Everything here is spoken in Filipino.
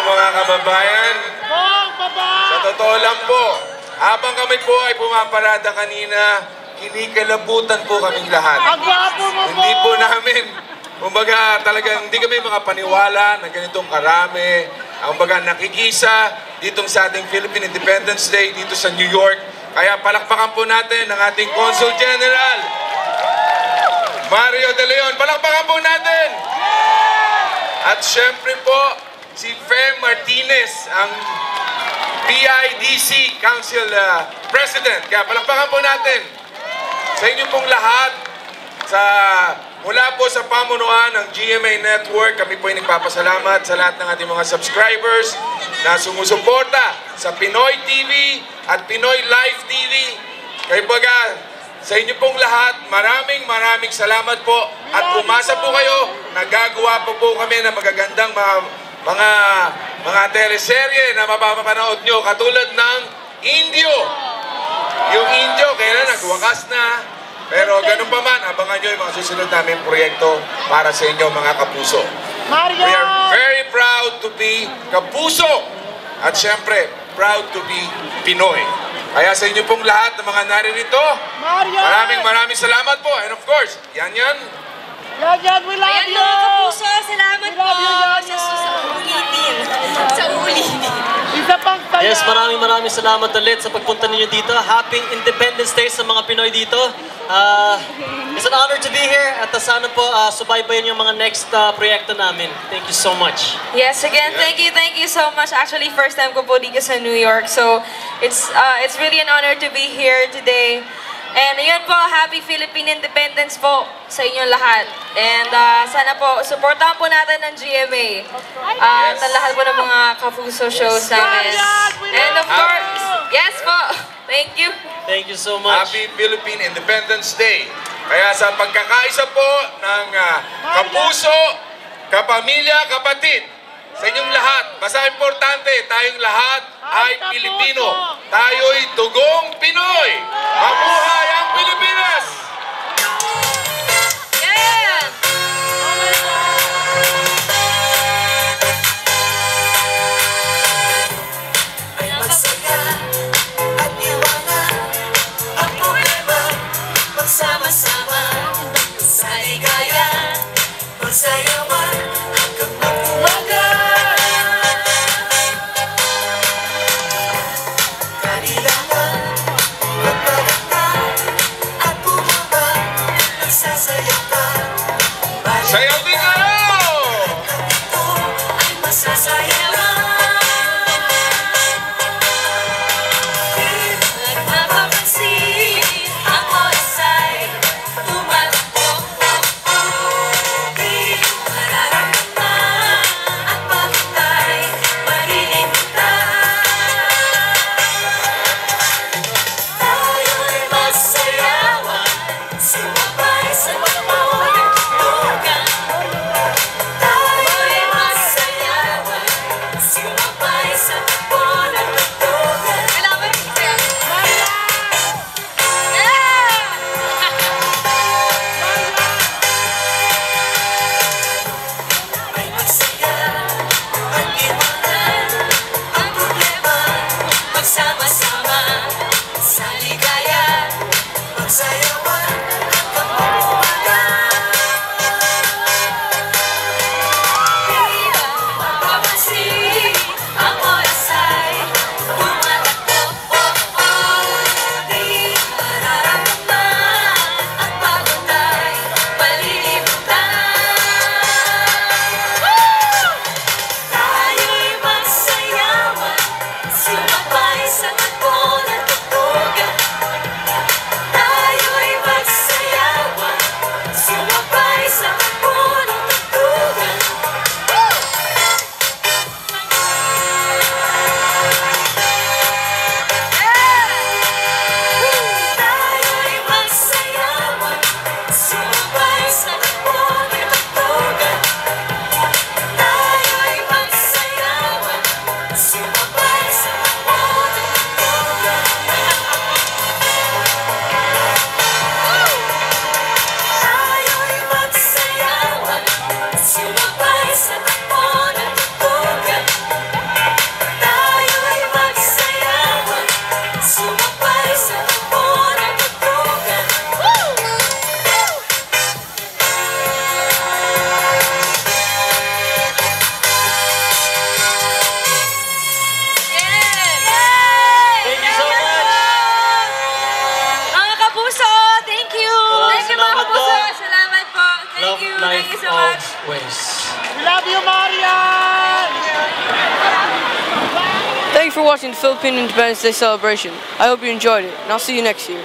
mga kababayan. Sa totoo lang po, habang kami po ay pumaparada kanina, kinikalabutan po kaming lahat. Hindi po namin, kumbaga talagang hindi kami makapaniwala na ganitong karami. Kumbaga nakikisa ditong sa ating Philippine Independence Day dito sa New York. Kaya palakpakan po natin ang ating Consul General, Mario De Leon. Palakpakan po natin! At syempre po, si Fem Martinez, ang PIDC Council President. Kaya palakpakan po natin sa inyo pong lahat. Mula po sa pamunuan ng GMA Network, kami po ay nagpapasalamat sa lahat ng ating mga subscribers na sumusuporta sa Pinoy TV at Pinoy Live TV. Kaya baga, sa inyo pong lahat, maraming salamat po. At umasa po kayo, nagagawa po kami ng magagandang mga teleserye na mapapanood nyo, katulad ng Indio. Yung Indio, kailan nagwakas na. Pero ganun pa man, abangan nyo yung mga susunod namin proyekto para sa inyo mga kapuso. We are very proud to be kapuso. At syempre, proud to be Pinoy. Kaya sa inyo pong lahat ng mga naririto, maraming salamat po. And of course, yan. We love you! Mga kapuso, salamat po sa ulitin. Yes, maraming salamat ulit sa pagpunta ninyo dito. Happy Independence Day sa mga Pinoy dito. It's an honor to be here at sana po subaybayan yung mga next proyekto namin. Thank you so much. Yes, again, thank you so much. Actually, first time ko po dito sa New York. So, it's really an honor to be here today. And yun po, happy Philippine Independence po sa inyong lahat. And sana po, supportahan po natin ng GMA. At lahat po ng mga kapuso shows namin. And of course, yes po, thank you. Thank you so much. Happy Philippine Independence Day. Kaya sa pagkakaisa po ng kapuso, kapamilya, kapatid, sa inyong lahat, basta importante, tayong lahat ay Pilipino. Tayo'y dugong Pinoy. Mabuhay ang Pilipinas! Yeah! Ay magsaya at iwanan ang problema, magsama-sama sa ligaya, magsayawan hanggang mag-umaga. Kailangan magpaganda at bumaba, nagsasayaw ka. Sayaw din kayo! Ito ay masasayawan. Nagpapapansin ang oras ay tumatakbo. Mararamdaman ang pagkatay, marinig kita. Tayo'y masayawan, sumabay sa pagpapawag ng tutugan. Tayo'y masayawan, ways. Love you, Marian! Thank you for watching the Philippine Independence Day celebration. I hope you enjoyed it, and I'll see you next year.